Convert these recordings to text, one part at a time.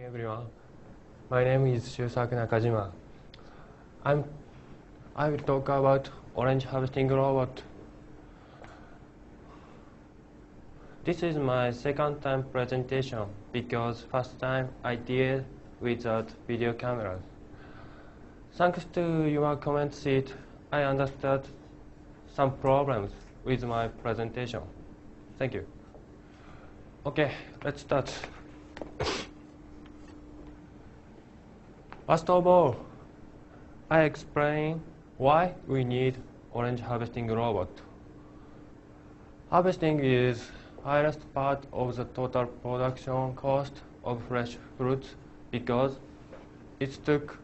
Everyone, my name is Shusaku Nakajima. I will talk about orange harvesting robot. This is my second time presentation because first time I did without video cameras. Thanks to your comment sheet, I understood some problems with my presentation. Thank you. Okay, let's start. First of all, I explain why we need orange harvesting robot. Harvesting is highest part of the total production cost of fresh fruits because it took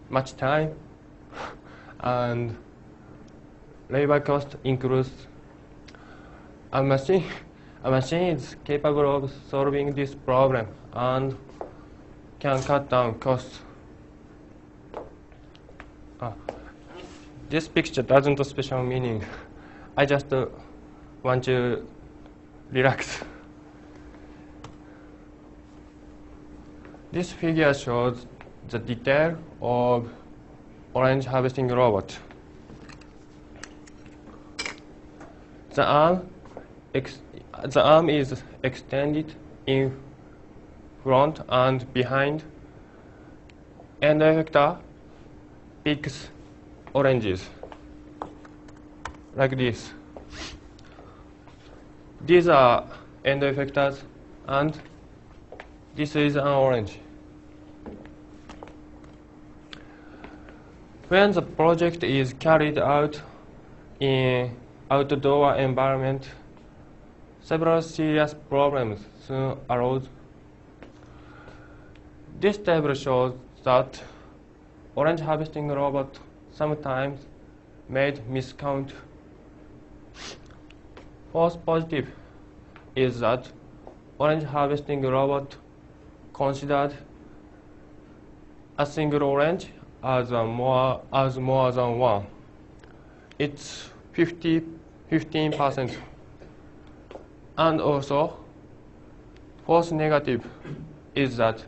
much time and labor cost includes a machine is capable of solving this problem and can cut down costs. This picture doesn't have special meaning. I just want to relax. This figure shows the detail of orange harvesting robot. The arm is extended in front and behind, and the effector picks oranges like this. These are end effectors and this is an orange. When the project is carried out in outdoor environment, several serious problems soon arose. This table shows that orange harvesting robot sometimes made miscount. False positive is that orange harvesting robot considered a single orange as more than one. It's 15%. And also, false negative is that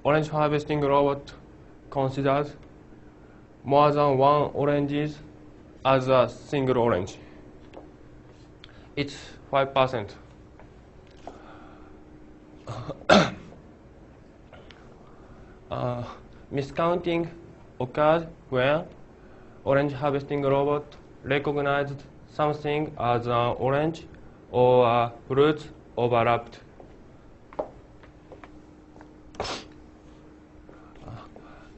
orange harvesting robot considers more than one oranges as a single orange. It's 5%. Miscounting occurs when orange harvesting robot recognized something as an orange or a fruit overlapped.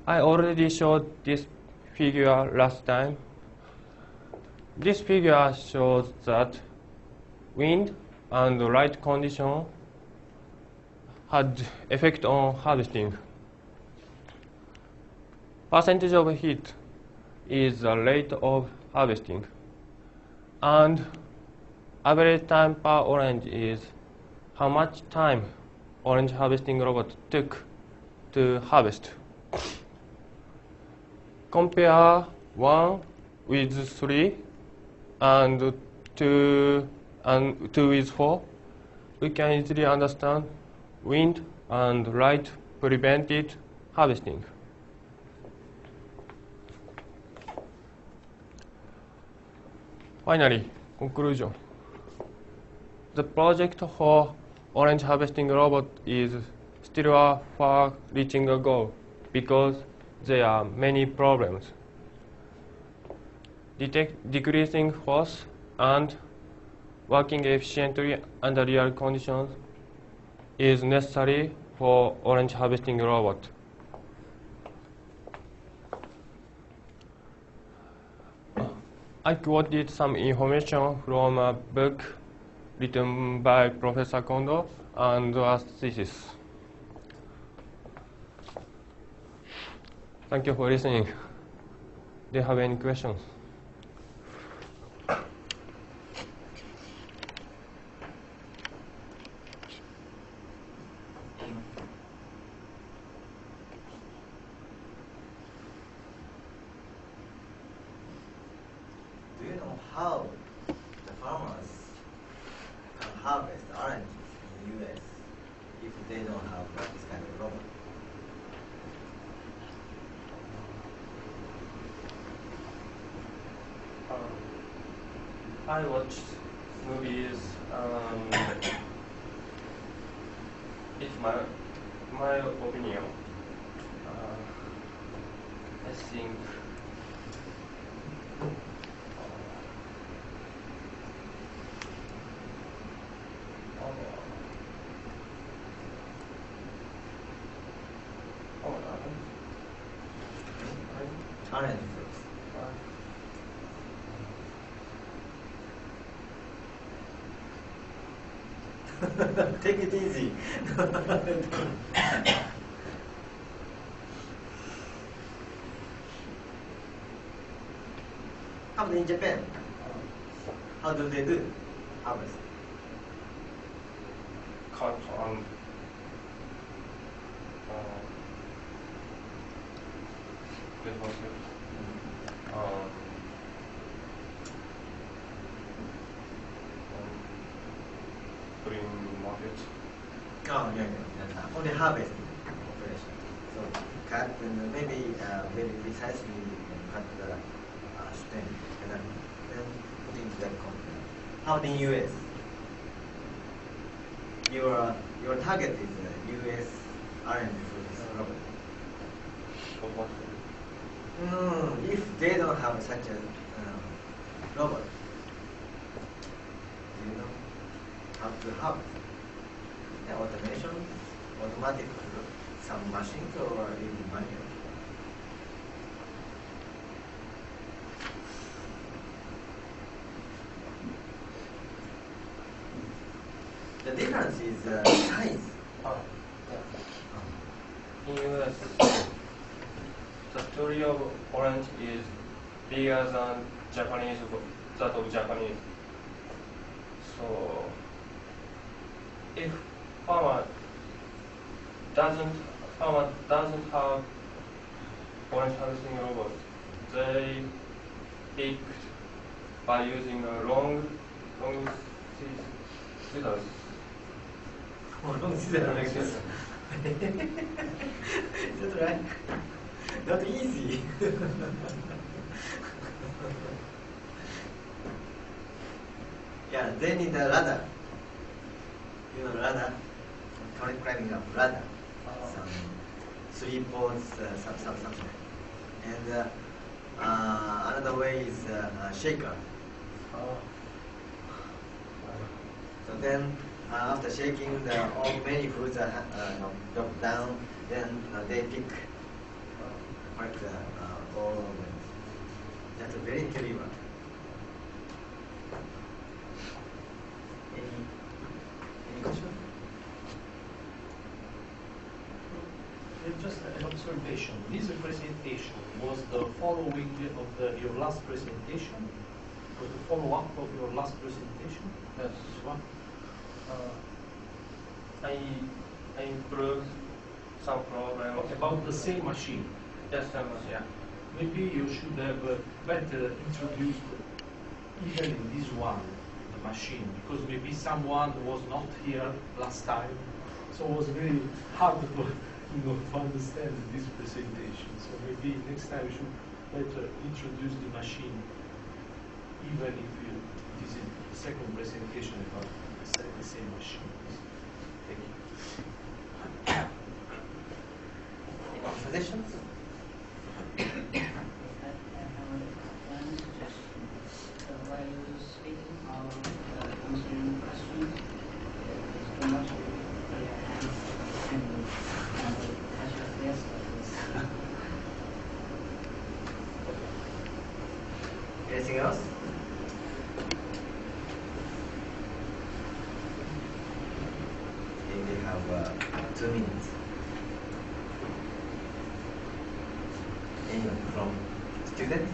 I already showed this figure last time. This figure shows that wind and light condition had effect on harvesting. Percentage of heat is the rate of harvesting, and average time per orange is how much time orange harvesting robot took to harvest. Compare 1 with 3 and 2 with 4. We can easily understand wind and light prevented harvesting. Finally, conclusion. The project for orange harvesting robot is still a far-reaching goal because there are many problems. Decreasing force and working efficiently under real conditions is necessary for orange harvesting robot. I quoted some information from a book written by Professor Kondo and a thesis. Thank you for listening. Do you have any questions? Do you know how the farmers can harvest oranges in the US if they don't have this kind of robot? I watched movies. It's my opinion. I think orange fruits. Take it easy. How about in Japan? How do they do harvest? cut and put in market. Oh, yeah. Only harvesting operation. So cut and maybe very precisely cut the stem and then put into that container. How about in US? Your target is US R&D fruits, Robert. If they don't have such a robot, you know how to have the automation, automatic, some machines or even manual. The difference is size. In US, the tree of orange is bigger than that of Japanese. So, if farmer doesn't have orange harvesting robot, they pick by using a long scissors. Long scissors like this. Is that right? Not easy. Yeah, they need a ladder. You know, ladder. Climbing up ladder. Some 3 poles, something. And another way is shaker. So then, after shaking, many fruits are dropped down. Then they pick all of them. That's a very clever. Any question? Just an observation. This presentation was the following of your last presentation? Was the follow-up of your last presentation? Yes. What? I improved some problems. About the same machine? Yes, same machine. Yeah. Maybe you should have better introduced even in this one the machine, because maybe someone was not here last time, so it was very hard to to understand this presentation. So maybe next time you should better introduce the machine, even if it is in the second presentation about the same machine. Thank you. Any suggestions? While speaking or answering questions, there's too much for your hands and touch your face like this. Anything else? Okay, we have 2 minutes. Anyone from student?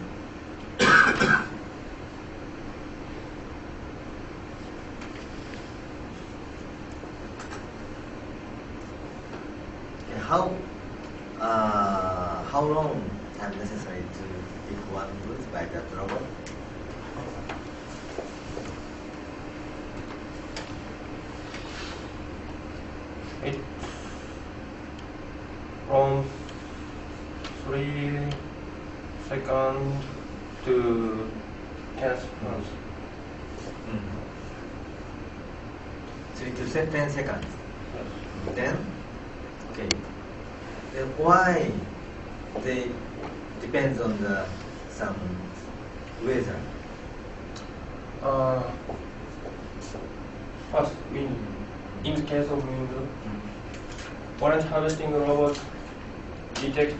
How long time necessary to pick one fruit by that robot? It from 3 seconds to 10 seconds. 3 to 10 seconds. Yes. Then, okay. Then why they depends on the some weather? First, wind. In the case of wind, orange harvesting robot detect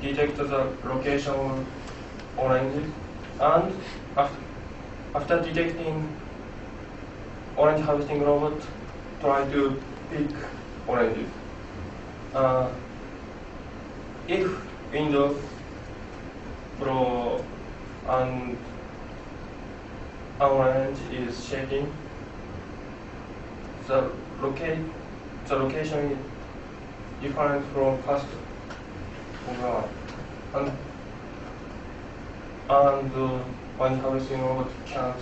the location of oranges, and after detecting, orange harvesting robot try to pick oranges. If wind blow and an orange is shaking, the location is different from first one, and when harvesting robot can't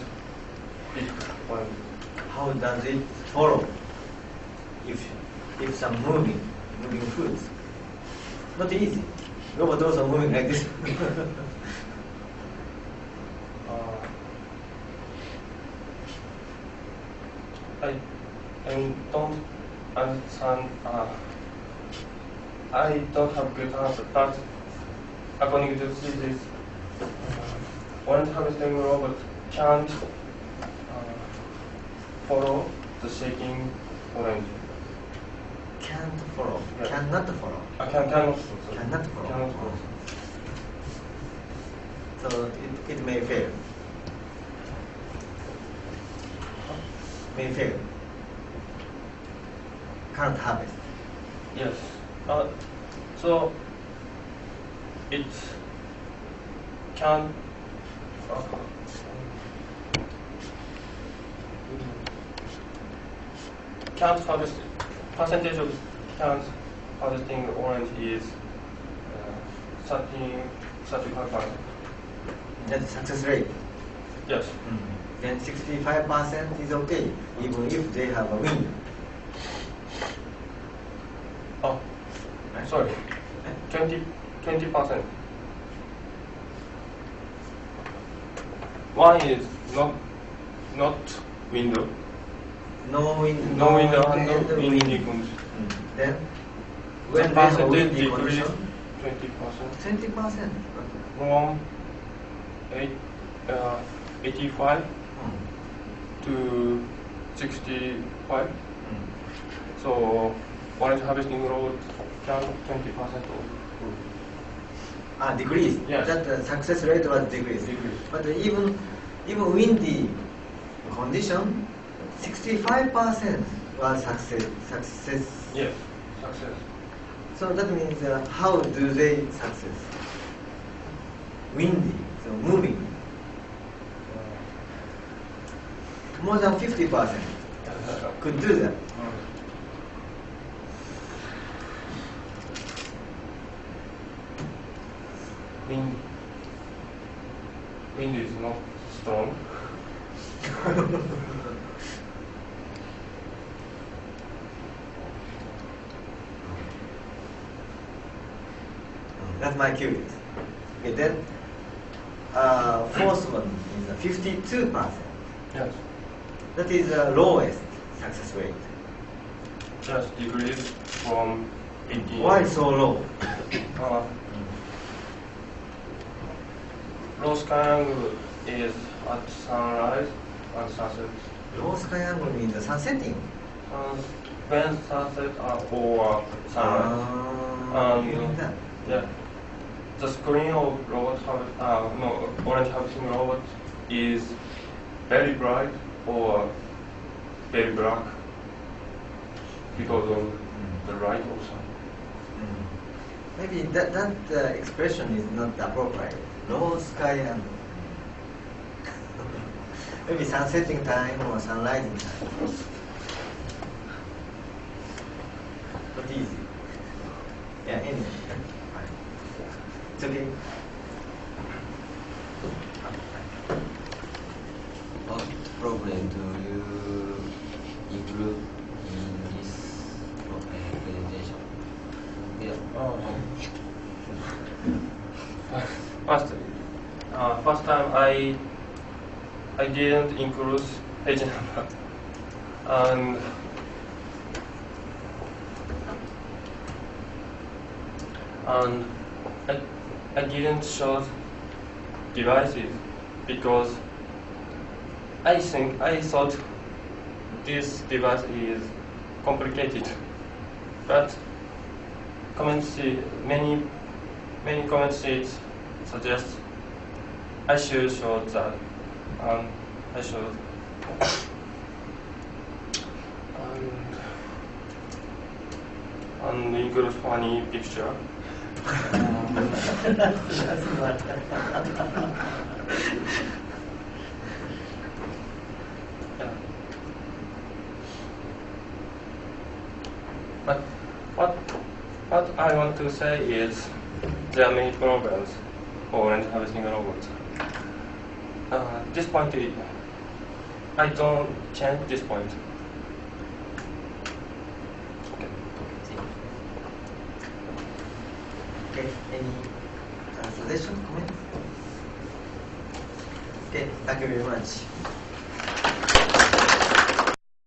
pick one. How does it follow? If some moving foods, not easy. Robot also moving like this. I don't understand. I don't have good answer, but according to this, orange harvesting robot can't follow the shaking orange. Can't follow. Yes. Cannot follow. Cannot. Cannot follow. Cannot follow. So it may fail. May fail. Can't harvest. Yes. So it can. Can't harvest. Percentage of can't harvesting orange is 35%. That's the success rate. Yes. Then 65% is okay, even if they have a wind. Oh, sorry. 20%. One is not window. No wind. No window and and no wind. windy condition. Then The when there's a percentage windy decrease condition, 20%. 20%. From 85 to 65. So orange harvesting road can 20% of Decrease. Yes. That the success rate was decreased. Decrease. But even windy condition, 65% was success. Yes, success. So that means how do they success? Windy, so moving. More than 50% could do that. Wind is not strong. That's my curious. Okay, then fourth one is 52%. Yes. That is the lowest success rate. Just decrease from 18. Why so low? Low sky angle is at sunrise and sunset. Low sky angle means the sun setting. When sunset or sunrise. You mean that? Yeah. The screen of orange harvesting robot is very bright or very black because of the light of sun. Maybe that expression is not appropriate. Low sky angle. Maybe sun setting time or sun rising time. Not easy. Yeah, anyway. Fine. It's okay. What problem do you include in this presentation? First time I didn't include page number. And I didn't show devices because I thought this device is complicated, but many comment sheets suggest I should show that, and I should. And include funny picture. Yeah. But what I want to say is there are many problems for orange harvesting robots. This point, I don't change this point. Okay, any suggestion, comment? Okay, thank you very much.